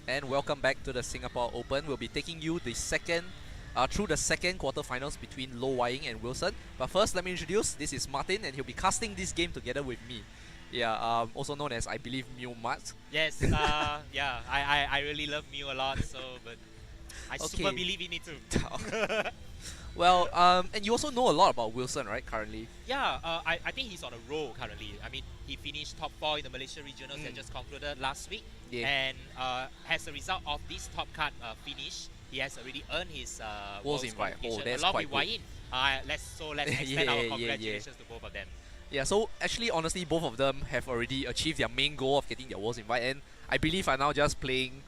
and welcome back to the Singapore Open. We'll be taking you through the second quarterfinals between Low Ying and Wilson. But first, let me introduce. This is Martin, and he'll be casting this game together with me. Yeah, also known as, I believe, Mew Mart. Yes, yeah, I really love Mew a lot, but I super believe in it too. Well, and you also know a lot about Wilson, right, currently? Yeah, I think he's on a roll currently. I mean, he finished top 4 in the Malaysia Regionals that just concluded last week. Yeah. And as a result of this top card finish, he has already earned his Worlds invite. Oh, that's along quite with Ying. Let's extend our congratulations to both of them. Yeah, so actually, honestly, both of them have already achieved their main goal of getting their Worlds invite, and I believe are now just playing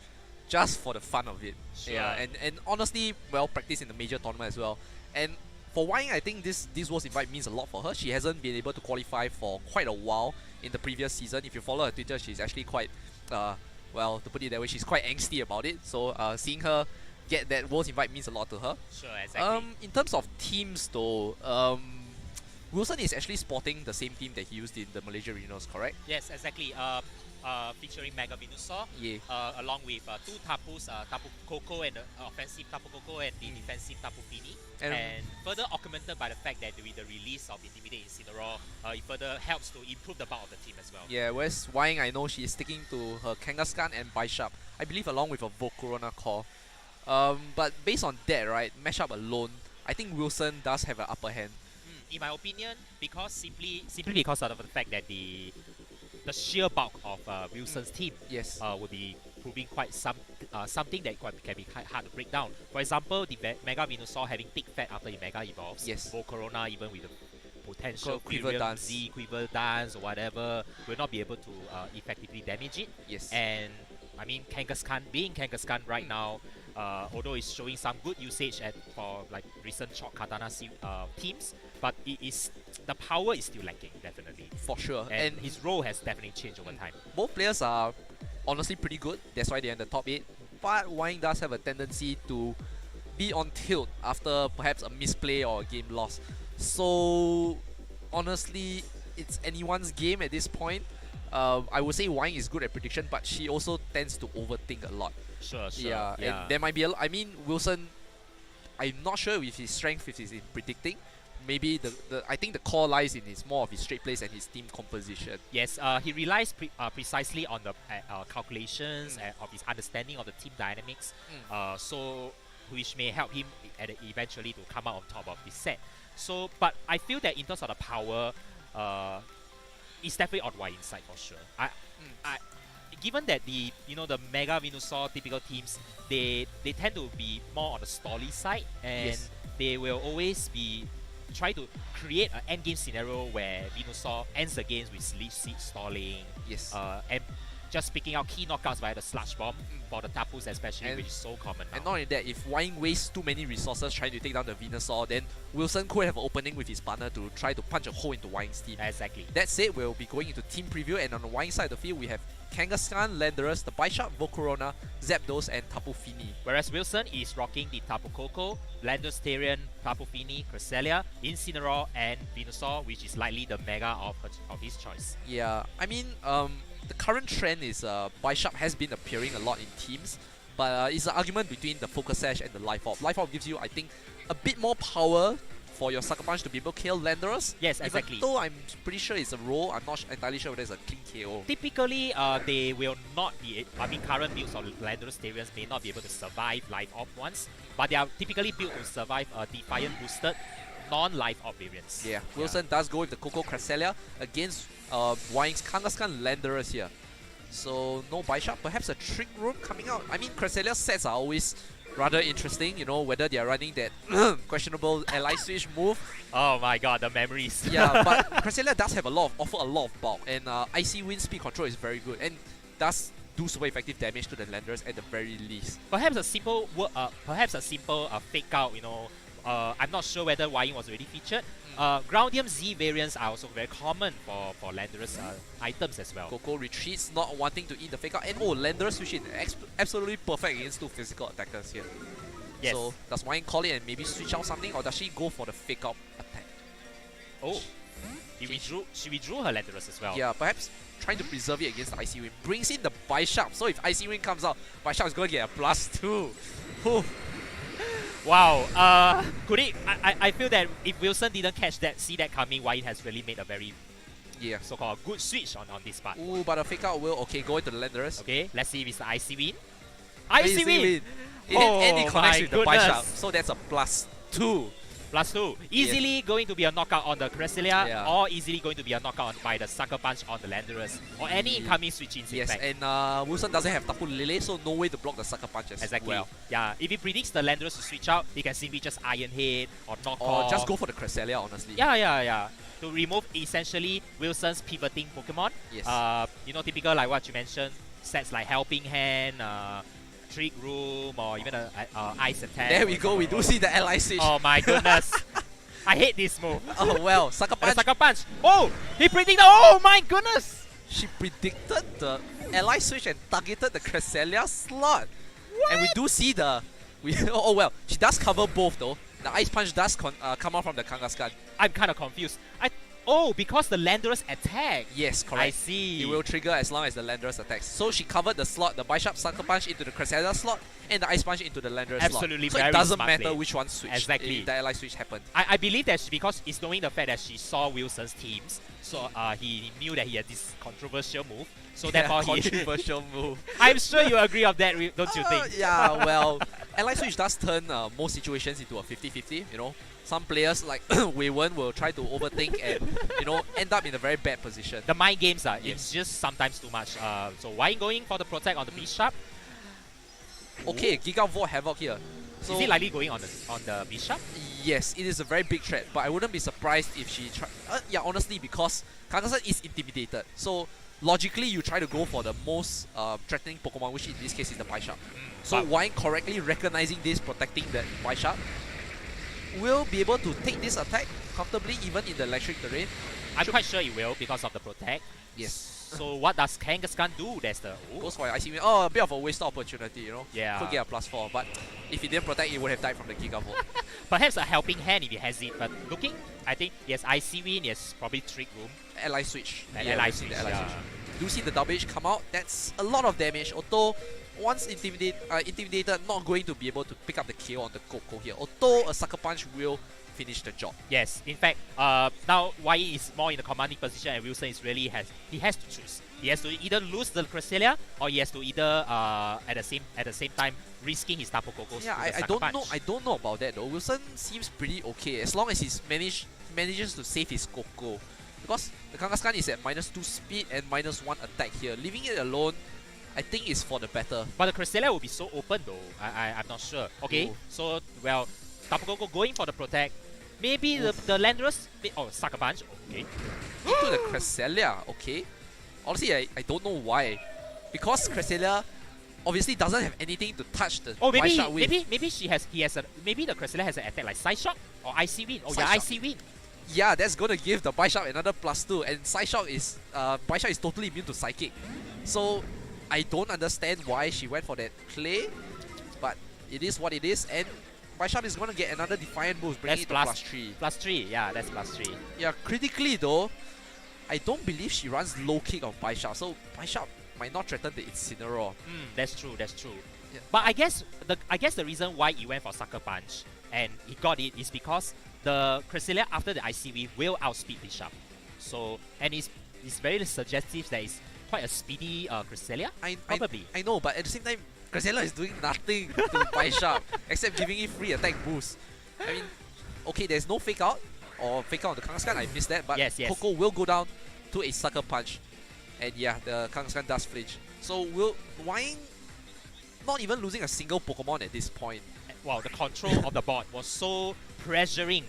just for the fun of it. Sure. Yeah, and honestly, well practiced in the major tournament as well. And for Ying, I think this Worlds invite means a lot for her. She hasn't been able to qualify for quite a while in the previous season. If you follow her Twitter, she's actually quite, well, to put it that way, she's quite angsty about it. So seeing her get that Worlds invite means a lot to her. Sure, exactly. In terms of teams though, Wilson is actually sporting the same team that he used in the Malaysia Regionals, correct? Yes, exactly. Featuring Mega Venusaur, along with two Tapus, Tapu Koko and the offensive Tapu Koko and the defensive Tapu Fini. And further augmented by the fact that with the release of Intimidate Incineroar, it further helps to improve the bulk of the team as well. Yeah, whereas Ying, I know she is sticking to her Kangaskhan and Bishop, I believe along with a Volcarona core. But based on that, right, matchup alone, I think Wilson does have an upper hand. In my opinion, because simply because of the fact that the sheer bulk of Wilson's team will be proving quite something that can be quite hard to break down. For example, the Mega Venusaur having thick fat after it Mega evolves. Volcarona, even with the potential Quiver Dance. Z, Quiver Dance or whatever, will not be able to effectively damage it. And I mean, being Kangaskhan right now, although it's showing some good usage for like recent Shock Katana teams, but the power is still lacking, definitely. For sure. And his role has definitely changed over time. Both players are honestly pretty good, that's why they're in the top 8. But Ying does have a tendency to be on tilt after perhaps a misplay or a game loss. So honestly, it's anyone's game at this point. I would say Ying is good at prediction, but she also tends to overthink a lot. Sure. Yeah, and there might be I mean, Wilson, I'm not sure if his strength is in predicting. Maybe I think the core lies in more of his straight plays and his team composition. Yes, he relies precisely on the calculations and of his understanding of the team dynamics, so which may help him eventually to come out on top of this set. So, but I feel that in terms of the power, it's definitely on Ying's side for sure. Given that the Mega Venusaur typical teams, they tend to be more on the stally side, and they will always be try to create an endgame scenario where Venusaur ends the games with lead seed stalling, and just picking out key knockouts via the Sludge Bomb for the Tapus especially, which is so common now. And not only that, if Ying wastes too many resources trying to take down the Venusaur, then Wilson could have an opening with his partner to try to punch a hole into Ying's team. Exactly. That said, we'll be going into team preview, and on the Ying side of the field, we have Kangaskhan, Landorus, the Bishop, Volcarona, Zapdos, and Tapu Fini. Whereas Wilson is rocking the Tapu Koko, Landorus Therian, Tapu Fini, Cresselia, Incineroar, and Venusaur, which is likely the mega of his choice. Yeah, I mean, the current trend is Bishop has been appearing a lot in teams, but it's an argument between the Focus Sash and the Life Orb. Life Orb gives you, I think, a bit more power for your Sucker Punch to be able to kill Landorus. Yes, exactly. Even though I'm pretty sure it's a roll, I'm not entirely sure whether it's a clean KO. Typically, they will not be, I mean, current builds of Landorus Therians may not be able to survive Life Orb once, but they are typically built to survive Defiant boosted non-Life Orb variants. Yeah, Wilson does go with the Koko Cresselia against Ying's Kangaskhan Landorus here. So no Bishop, perhaps a Trick Room coming out. I mean, Cresselia sets are always rather interesting, whether they are running that questionable ally switch move. Oh my god, the memories. Yeah, but Cresselia does have offer a lot of bulk, and IC Wind speed control is very good, and does do super effective damage to the Landorus at the very least. Perhaps a simple fake out, I'm not sure whether Ying was already featured. Groundium Z variants are also very common for Landorus items as well. Koko retreats, not wanting to eat the fake out, and Landorus switch in, absolutely perfect against two physical attackers here. Yes. So does Ying call it and maybe switch out something, or does she go for the fake out attack? Oh, she withdrew her Landorus as well. Yeah, perhaps trying to preserve it against the Icy Wind. Brings in the Bisharp, so if Icy Wind comes out, Bisharp is going to get a +2. Whew. Wow. Could it? I feel that if Wilson didn't see that coming, Wai has really made a very so-called good switch on this part. Ooh, but a fake out will go into the Landers. Okay, let's see if it's the Icy Wind. Icy Wind! And it connects with the Bisharp, so that's a +2. +2. Easily going to be a knockout on the Cresselia, or easily going to be a knockout by the Sucker Punch on the Landorus, or any incoming switch-ins. Yes, in fact. and Wilson doesn't have Tapu Lele, so no way to block the Sucker Punch as well. Yeah, if he predicts the Landorus to switch out, he can simply just Iron Head or knock or off. just go for the Cresselia, honestly. Yeah. To remove essentially Wilson's pivoting Pokemon. Yes. You know, typical like what you mentioned, sets like Helping Hand, Trick Room, or even a Ice Attack. There we go, we do see the Ally switch. Oh my goodness. I hate this move. Oh well, Sucker Punch. Sucker Punch. Oh, he predicted. Oh my goodness. She predicted the Ally switch and targeted the Cresselia slot. What? And we do see the... oh well, she does cover both though. The Ice Punch does come out from the Kangaskhan. I'm kind of confused. Oh, because the Landorus attack. Yes, correct. I see. It will trigger as long as the Landorus attacks. So she covered the slot, the Bisharp Sucker Punch into the Cresselia slot, and the Ice Punch into the Landorus slot. Absolutely, so very it doesn't smart matter play. which one switched. Exactly. If the Ally switch happened. I believe that because it's knowing the fact that she saw Wilson's teams, so he knew that he had this controversial move. So therefore, controversial move. I'm sure you agree on that, don't you think? Yeah, well, Ally switch does turn most situations into a 50-50. You know, some players like Wei Wen will try to overthink and end up in a very bad position. The mind games it's just sometimes too much. So why going for the protect on the Bisharp? Okay, Giga Volt Havoc here. So is it likely going on the Bisharp? Yes, it is a very big threat, but I wouldn't be surprised if she try. Yeah, honestly, because Kangaskhan is intimidated. So logically, you try to go for the most threatening Pokemon, which in this case is the Bisharp. So Wine correctly recognizing this, protecting the Bisharp, will be able to take this attack comfortably even in the electric terrain. I'm quite sure it will because of the protect. Yes. So what does Kangaskhan do? That's the goes for Icy Wind. Oh, a bit of a wasted opportunity, you know. Yeah. Could get a +4, but if he didn't protect, he would have died from the Giga Volt. Perhaps a Helping Hand if he has it, but looking, I think yes, Icy Wind, yes, probably Trick Room. Ally switch. Ally switch. Do see the double H come out? That's a lot of damage. Although once intimidated, not going to be able to pick up the KO on the Koko here. Although a Sucker Punch will finish the job. Yes, in fact, now Wai is more in the commanding position, and Wilson is really he has to choose. He has to either lose the Cresselia, or he has to either at the same time risking his Tapu Kokos. Yeah, I don't know about that though. Wilson seems pretty okay as long as he manages to save his Koko. Because the Kangaskhan is at -2 speed and -1 attack here. Leaving it alone, I think is for the better. But the Cresselia will be so open though. I'm not sure. Okay, so well, Tapu Koko going for the protect. Maybe the Landorus. Oh, Sucker Punch. Okay. Into the Cresselia. Okay. Honestly, I don't know why. Because Cresselia obviously doesn't have anything to touch the Bisharp with. Maybe the Cresselia has an attack like Side Shock or Icy Wind. Oh yeah, Icy Wind. Yeah, that's gonna give the Bisharp another +2, and Bisharp is totally immune to Psychic. So I don't understand why she went for that play, but it is what it is, and Bisharp is gonna get another Defiant boost, bringing it to +3. +3, yeah, that's +3. Yeah, critically though, I don't believe she runs low kick on Bisharp, so Bisharp might not threaten the Incineroar. That's true. Yeah. But I guess the reason why he went for Sucker Punch and he got it is because the Cresselia after the ICV will outspeed Bisharp. So, and it's very suggestive that it's quite a speedy Cresselia. Probably. I know, but at the same time, Cresselia is doing nothing to Bisharp except giving it free attack boost. I mean, okay, there's no fake out on the Kangaskhan. I missed that, but yes. Koko will go down to a Sucker Punch, and yeah, the Kangaskhan does flinch. So Wine not even losing a single Pokemon at this point. Wow, the control of the board was so pressuring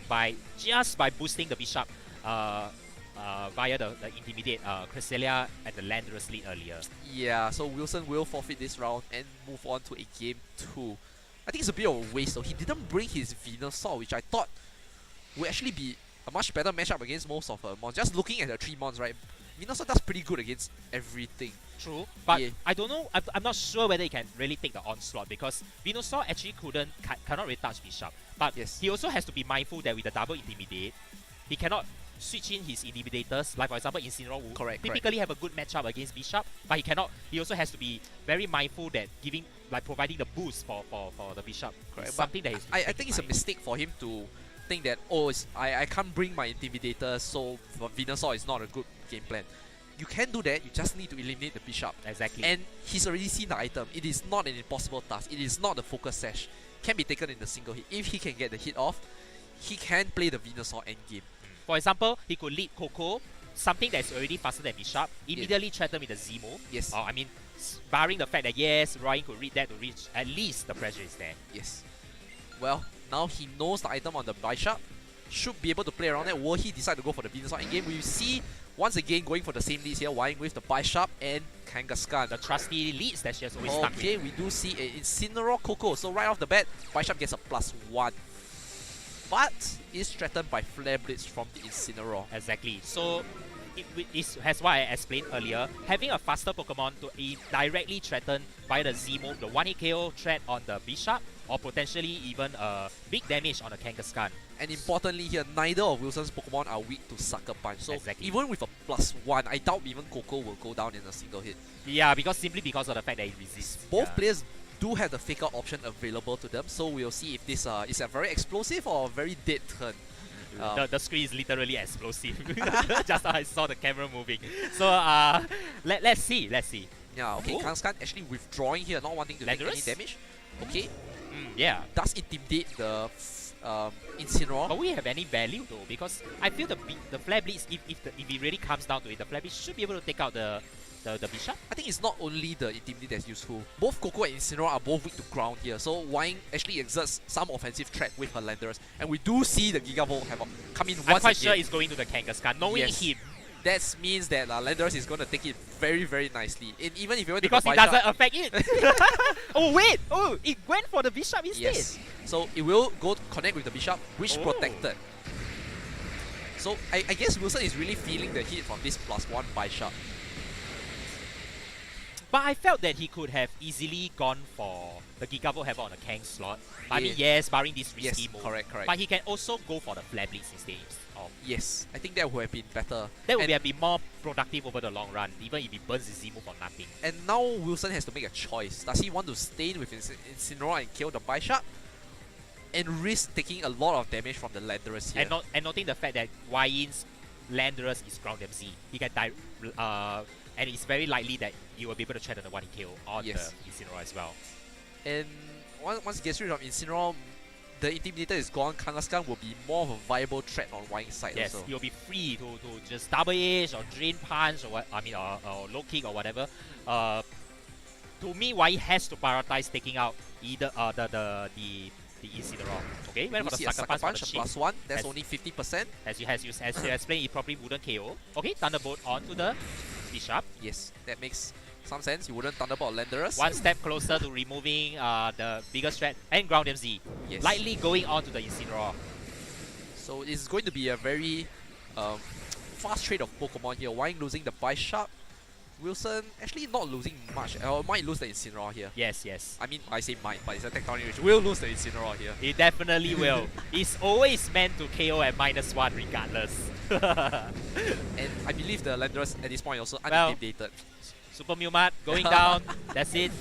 just by boosting the Bisharp via the Intimidate Cresselia and the Landorus lead earlier. Yeah, so Wilson will forfeit this round and move on to a game 2. I think it's a bit of a waste though. He didn't bring his Venusaur, which I thought would actually be a much better matchup against most of her mons. Just looking at the 3 mons, right? Venusaur does pretty good against everything. True, but yeah. I don't know. I'm not sure whether he can really take the onslaught because Venusaur actually cannot really touch Bisharp. But he also has to be mindful that with the double Intimidate, he cannot switch in his intimidators. Like for example, Incineroar will Correct. typically have a good matchup against Bishop, but he cannot. He also has to be very mindful that providing the boost for the Bishop. Correct. Is something that I think it's a mistake for him to think that, oh, I can't bring my Intimidator, so Venusaur is not a good game plan. You can do that, you just need to eliminate the Bishop. Exactly. And he's already seen the item. It is not an impossible task. It is not a focus sash. Can be taken in a single hit. If he can get the hit off, he can play the Venusaur endgame. For example, he could lead Coco, something that's already faster than Bishop, immediately threaten with the Z move. Yes. I mean, barring the fact that yes, Ryan could read that to reach, at least the pressure is there. Yes. Well, now he knows the item on the Bishop. Should be able to play around that. Will he decide to go for the Venusaur endgame? We see once again going for the same leads here, Wying with the Bishop and Kangaskhan. The trusty leads that she has always stuck with. Okay, we do see a Incineroar Coco. So right off the bat, Bishop gets a +1. But is threatened by Flare Blitz from the Incineroar. Exactly. So as what I explained earlier, having a faster Pokemon to directly threaten via the Z move, the 1-hit KO threat on the Bishop, or potentially even big damage on the Kangaskhan. And importantly here, neither of Wilson's Pokemon are weak to Sucker Punch. So exactly. Even with a +1, I doubt even Coco will go down in a single hit. Yeah, simply because of the fact that it resists. Both players do have the fake out option available to them, so we'll see if this is a very explosive or a very dead turn. The screen is literally explosive. Just I saw the camera moving. So let's see. Yeah, okay, Kangaskhan actually withdrawing here, not wanting to take any damage. Okay. Yeah. Does intimidate the Incineroar. But we have any value though, because I feel the Flare Blitz, if it really comes down to it, the Flare Blitz should be able to take out the Bishop. I think it's not only the Intimidate that's useful. Both Coco and Incineroar are both weak to ground here, so Wying actually exerts some offensive threat with her Landorus. And we do see the Gigavolt have come in once again. I'm quite sure it's going to the Kangaskhan, knowing him. That means that Landorus is going to take it very, very nicely. Even if you went because to it doesn't affect it. Oh wait! Oh, it went for the Bishop instead. Yes. So it will go to connect with the Bishop, which protected. So I guess Wilson is really feeling the hit from this +1 Bishop. But I felt that he could have easily gone for the Gigavolt Havoc on the Kang slot. I mean, yes, barring this risky move. Correct. But he can also go for the Flare Blitz instead. Yes, I think that would have been better. That would have been more productive over the long run, even if he burns his Z move for nothing. And now Wilson has to make a choice. Does he want to stay with Incineroar and kill the Bishop? And risk taking a lot of damage from the Landorus here. And noting the fact that Wying's Landorus is ground MZ. He can die, and it's very likely that you will be able to threaten the 1-hit kill on the Incineroar as well. And once he gets rid of Incineroar, the Intimidator is gone. Kangaskhan will be more of a viable threat on Wying's side also. Yes, you'll be free to just double edge or drain punch or or low kick or whatever. To me, Wying has to prioritize taking out either the Incineroar. Okay, went for the Sucker Punch +1. That's only 50%. As you explained, it probably wouldn't KO. Okay, Thunderbolt onto the Bishop. Yes, that makes some sense. You wouldn't Thunderbolt Landorus. One step closer to removing the biggest threat and ground MZ. Yes. Lightly going on to the Incineroar. So it's going to be a very fast trade of Pokemon here. Wying losing the Bishop. Wilson actually not losing much. Might lose the Incineroar here. Yes. I mean, I say might, but it's a tech which will lose the Incineroar here. It definitely will. It's always meant to KO at -1 regardless. And I believe the Landorus at this point also unintimidated. Super Mumat going down. That's it.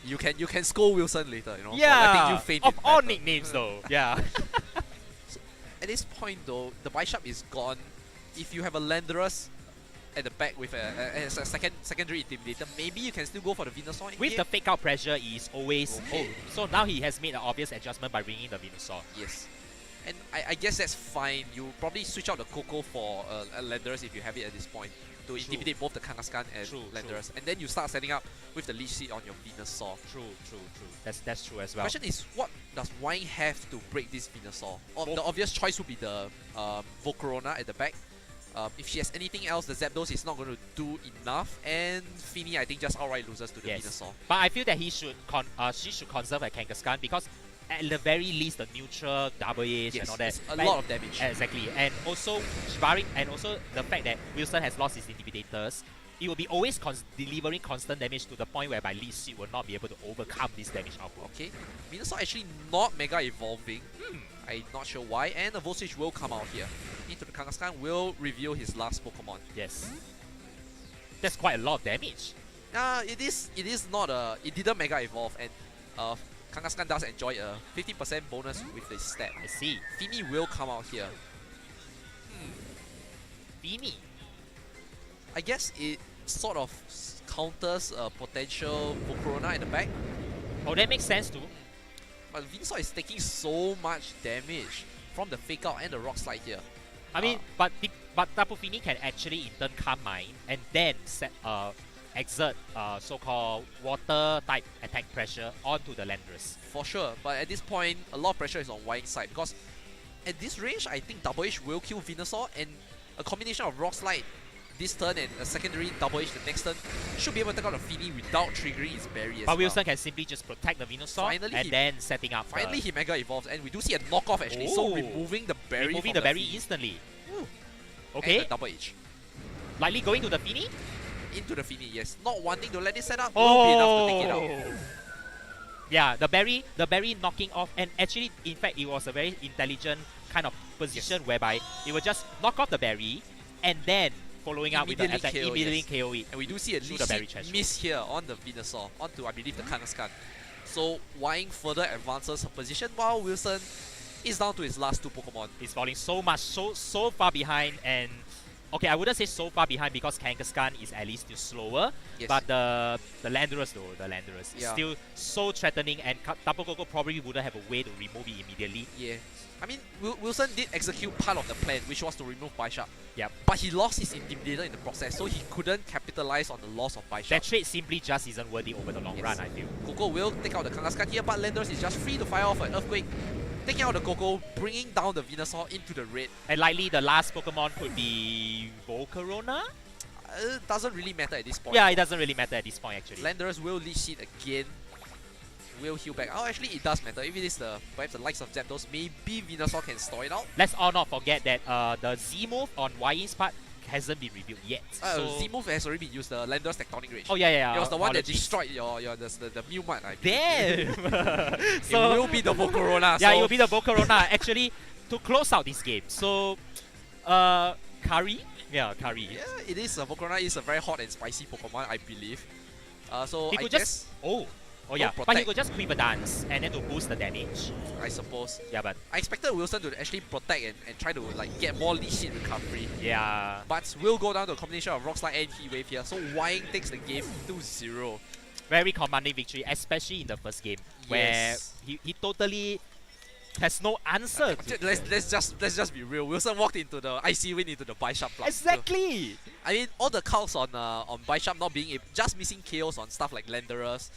You can scold Wilson later, you know. Yeah. For letting you faint of in all battle. nicknames though. Yeah. At this point though, the Bishop is gone. If you have a Landorus at the back with a secondary Intimidator, maybe you can still go for the Venusaur. With the fake out pressure is always so now he has made an obvious adjustment by bringing the Venusaur. Yes. And I guess that's fine. You probably switch out the Coco for a Landorus if you have it at this point to intimidate both the Kangaskhan and Landorus. And then you start setting up with the Leech Seed on your Venusaur. True. That's true as well. Question is, what does Wying have to break this Venusaur? The obvious choice would be the Volcarona at the back. If she has anything else, the Zapdos is not going to do enough, and Finny I think just outright loses to the Venusaur. But I feel that she should conserve her Kangaskhan because at the very least the neutral double edge and all that. A lot of damage. Exactly, and also the fact that Wilson has lost his Intimidators, it will be always delivering constant damage to the point whereby Leech Seed will not be able to overcome this damage output. Okay, Venusaur actually not Mega Evolving. I'm not sure why, and a Volt Switch will come out here. into the Kangaskhan will reveal his last Pokemon. Yes. That's quite a lot of damage. It is not a... It didn't Mega Evolve, and Kangaskhan does enjoy a 50% bonus with this stat. I see. Fini will come out here. Fini. I guess it sort of counters a potential Volcarona in the back. Oh, that makes sense too. But Venusaur is taking so much damage from the Fake Out and the Rock Slide here. I mean, but Tapu Fini can actually in turn Calm Mind and then exert so-called water type attack pressure onto the Landorus. For sure, but at this point, a lot of pressure is on Ying's side because at this range, I think Double H will kill Venusaur, and a combination of Rock Slide this turn and a secondary Double H the next turn should be able to take out the Fini without triggering his berry as But well. Wilson can simply just protect the Venusaur and then setting up. Finally, he Mega Evolves, and we do see a knockoff actually, so removing the berry. Removing the berry instantly. Ooh. Okay. And the Double H. Likely going to the Fini? Into the Fini, yes. Not wanting to let it set up will be enough to take it out. Yeah, the berry knocking off, and actually, in fact, it was a very intelligent kind of position whereby it will just knock off the berry and then following up with the attack, immediately KO it. And we do see a miss here on the Venusaur, onto I believe the Kangaskhan. So Ying further advances her position while Wilson is down to his last two Pokemon. He's falling so far behind, and okay, I wouldn't say so far behind because Kangaskhan is at least still slower, but the Landorus is still so threatening, and Tapu Koko probably wouldn't have a way to remove it immediately. Yeah. I mean, Wilson did execute part of the plan, which was to remove Bisharp. Yep. But he lost his Intimidator in the process, so he couldn't capitalize on the loss of Bisharp. That trade simply just isn't worthy over the long run, I feel. Koko will take out the Kangaskhan here, but Landorus is just free to fire off an Earthquake, taking out the Koko, bringing down the Venusaur into the red. And likely the last Pokemon could be Volcarona? It doesn't really matter at this point. Yeah, it doesn't really matter at this point actually. Landorus will Leech Seed again. Will heal back. Oh, actually, it does matter. If it is perhaps the likes of Zapdos, maybe Venusaur can store it out. Let's all not forget that the Z move on Ying's part hasn't been revealed yet. So Z move has already been used, the Landorus Tectonic Rage. Oh yeah. It was the one that destroyed the Mew Mud. Damn! So it will be the Volcarona. Yeah, it will be the Volcarona actually to close out this game. So, Kari? Yeah, Kari. Yeah, it is. Volcarona is a very hot and spicy Pokemon, I believe. So he I could guess... Oh yeah, but he could just Quiver Dance and then to boost the damage. I suppose. Yeah, but I expected Wilson to actually protect and try to like get more Leech Seed recovery. Yeah. But will go down to a combination of Rock Slide and Heat Wave here. So Ying takes the game 2-0. Very commanding victory, especially in the first game, where he totally has no answer. Let's just be real. Wilson walked into the IC win into the Bisharp plus. Exactly. I mean, all the calcs on Bisharp not being just missing KOs on stuff like Landorus.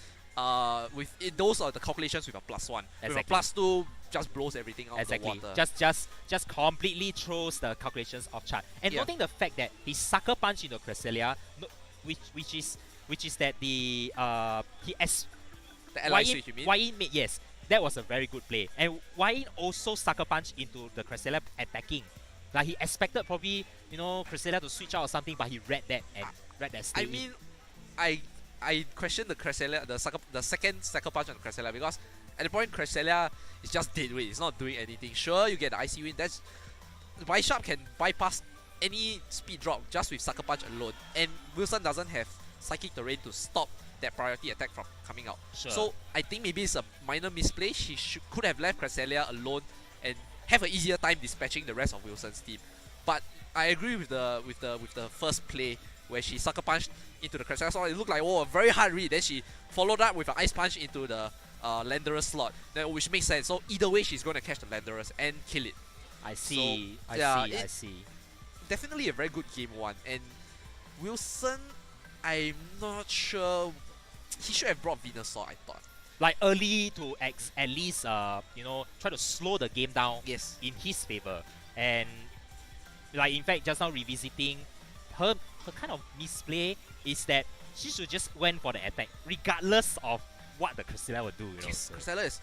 Those are the calculations with a +1. With a +2, just blows everything out of the water. Just completely throws the calculations off chart. And noting the fact that he sucker punch into Cresselia, which is that the ally switch, you mean? Ying made, yes, that was a very good play. And Ying also sucker punch into the Cresselia attacking. Like he expected probably Cresselia to switch out or something, but he read that and read that stay. I mean, I question the Cresselia, the second sucker punch on Cresselia, because at the point Cresselia is just dead weight. It's not doing anything. Sure, you get the IC win. That's Bisharp can bypass any speed drop just with sucker punch alone, and Wilson doesn't have psychic terrain to stop that priority attack from coming out. Sure. So I think maybe it's a minor misplay. She could have left Cresselia alone and have an easier time dispatching the rest of Wilson's team. But I agree with the first play where she sucker punched into the Cresselia slot. It looked like a very hard read. Then she followed up with an ice punch into the Landorus slot, which makes sense. So either way, she's going to catch the Landorus and kill it. I see. So, I see. Definitely a very good game one. And Wilson, I'm not sure. He should have brought Venusaur, I thought. Like early to at least try to slow the game down in his favor. And like in fact, just now revisiting her kind of misplay is that she should just went for the attack regardless of what the Cresselia would do. Cresselia is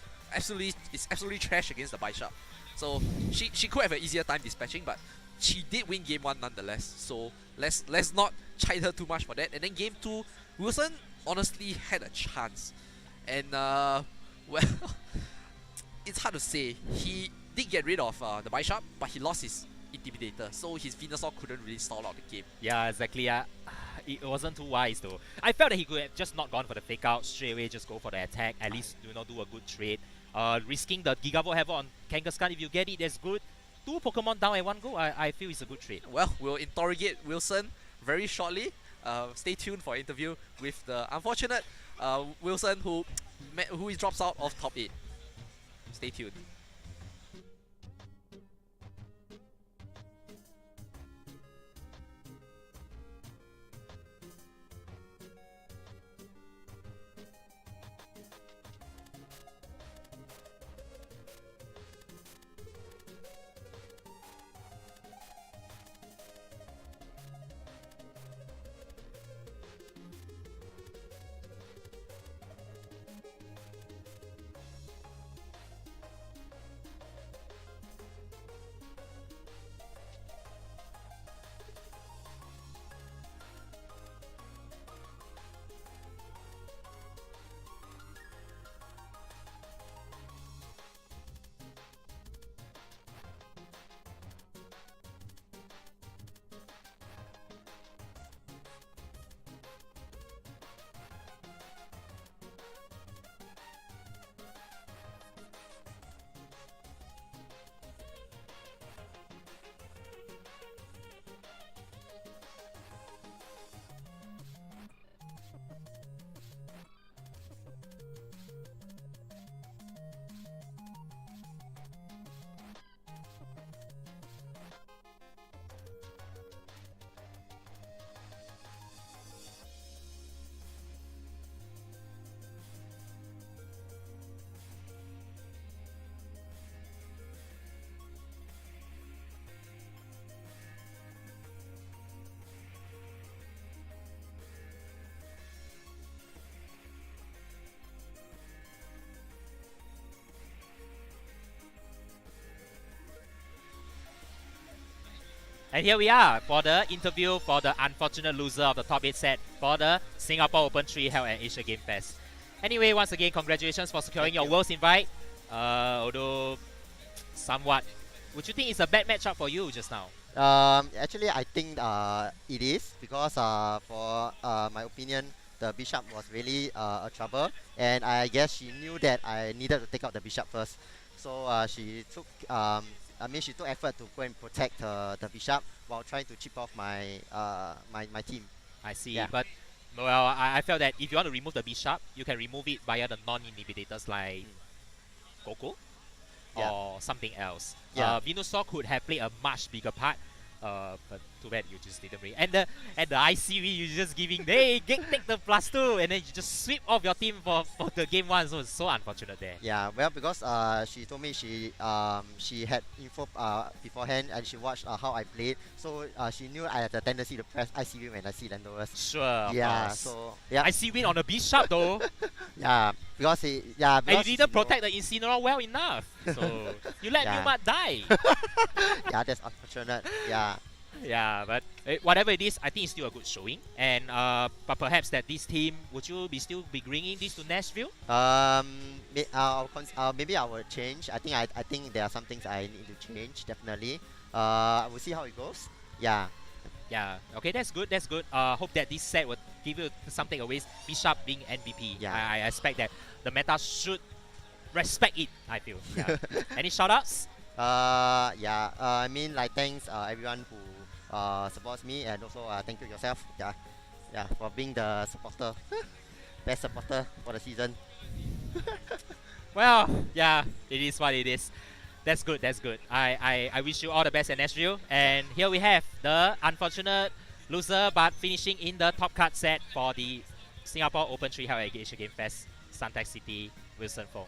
absolutely trash against the Bisharp. So she could have an easier time dispatching, but she did win game 1 nonetheless. So let's not chide her too much for that. And then game 2, Wilson honestly had a chance. And well, it's hard to say. He did get rid of the Bisharp, but he lost his Intimidator, so his Venusaur couldn't really stall out the game. Yeah, exactly. It wasn't too wise though. I felt that he could have just not gone for the fake out, straight away just go for the attack, at least do a good trade. Risking the Gigavolt Havoc on Kangaskhan, if you get it, that's good. 2 Pokemon down at one go, I feel it's a good trade. Well, we'll interrogate Wilson very shortly. Stay tuned for an interview with the unfortunate Wilson who drops out of top 8. Stay tuned. And here we are for the interview for the unfortunate loser of the top 8 set for the Singapore Open 3 held at Asia Game Fest. Anyway, once again, congratulations for securing your Worlds invite. Although somewhat, would you think it's a bad matchup for you just now? Actually, I think it is because for my opinion, the bishop was really a trouble, and I guess she knew that I needed to take out the bishop first, so she took she took effort to go and protect the bishop while trying to chip off my my team. I see, Yeah. but well, I felt that if you want to remove the bishop, you can remove it via the non-inhibitators like Coco Yeah. or something else. Yeah. Venusaur could have played a much bigger part, but too bad you just didn't really. And the ICV you just giving, hey, take the +2, and then you just sweep off your team for the game 1. So it's so unfortunate there. Yeah, well, because she told me she had info beforehand, and she watched how I played, so she knew I had the tendency to press ICV when I see Landoras. Sure, of Yeah, course. so yeah, I see win on a bishop though, yeah, because and because you didn't protect the Incineroar well enough. So you let Yeah. Newmat die. yeah, that's unfortunate. Yeah. Yeah, but whatever it is, I think it's still a good showing. And but perhaps that this team, would you still be bringing this to Nashville? Maybe I will change. I think there are some things I need to change. Definitely. We'll see how it goes. Yeah. Yeah. Okay, that's good. That's good. Hope that this set will give you some takeaways. Bishop being MVP. Yeah. I expect that the meta should respect it. I feel. Yeah. Any shoutouts? Yeah. I mean, like, thanks everyone who supports me, and also thank you yourself. Yeah. Yeah, for being the supporter, best supporter for the season. Well, yeah, it is what it is. That's good, that's good. I wish you all the best at Nashville. And here we have the unfortunate loser, but finishing in the top card set for the Singapore Open 3 held at Asia Game Fest, Suntec City, Wilson Foong.